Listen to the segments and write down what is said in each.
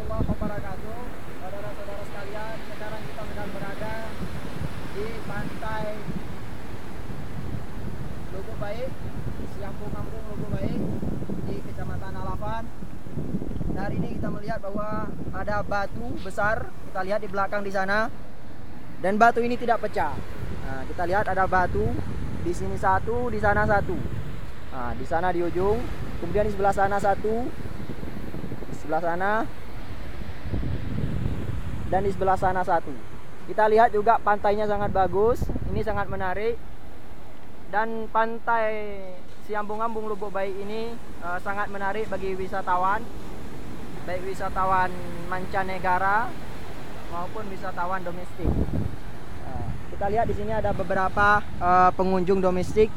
warahmatullahi wabarakatuh. Saudara-saudara sekalian, sekarang kita sedang berada di pantai Lubuk Baik, Siampung-Ampung Lubuk Baik di Kecamatan Alapan. Dan hari ini kita melihat bahwa ada batu besar, kita lihat di belakang di sana. Dan batu ini tidak pecah. Nah, kita lihat ada batu di sini satu, di sana satu. Nah, di sana di ujung, kemudian di sebelah sana satu, di sebelah sana, dan di sebelah sana satu. Kita lihat juga pantainya sangat bagus, ini sangat menarik. Dan pantai Siampung-Ampung Lubuk Baik ini sangat menarik bagi wisatawan, baik wisatawan mancanegara maupun wisatawan domestik. Kita lihat di sini ada beberapa pengunjung domestik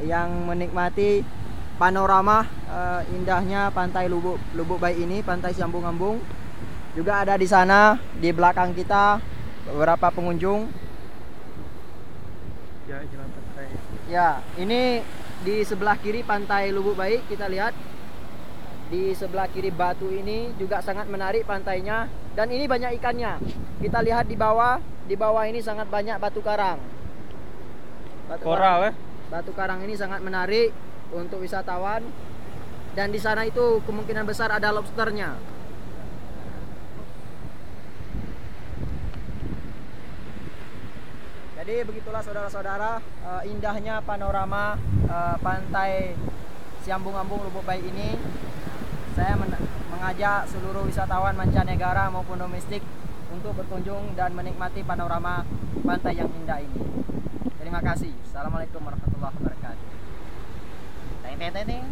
yang menikmati panorama indahnya pantai Lubuk Baik ini, pantai Siampung-Ampung. Juga ada di sana di belakang kita beberapa pengunjung. Ya, jalan pantai. Ya, ini di sebelah kiri pantai Lubuk Baik, kita lihat di sebelah kiri batu ini juga sangat menarik pantainya, dan ini banyak ikannya. Kita lihat di bawah ini sangat banyak batu karang. Koral ya? Batu karang ini sangat menarik untuk wisatawan, dan di sana itu kemungkinan besar ada lobsternya. Jadi begitulah saudara-saudara, indahnya panorama pantai Siampung-Ampung Lubuk Baik ini. Saya mengajak seluruh wisatawan mancanegara maupun domestik untuk berkunjung dan menikmati panorama pantai yang indah ini. Terima kasih. Assalamualaikum warahmatullahi wabarakatuh. Teng teng teng teng.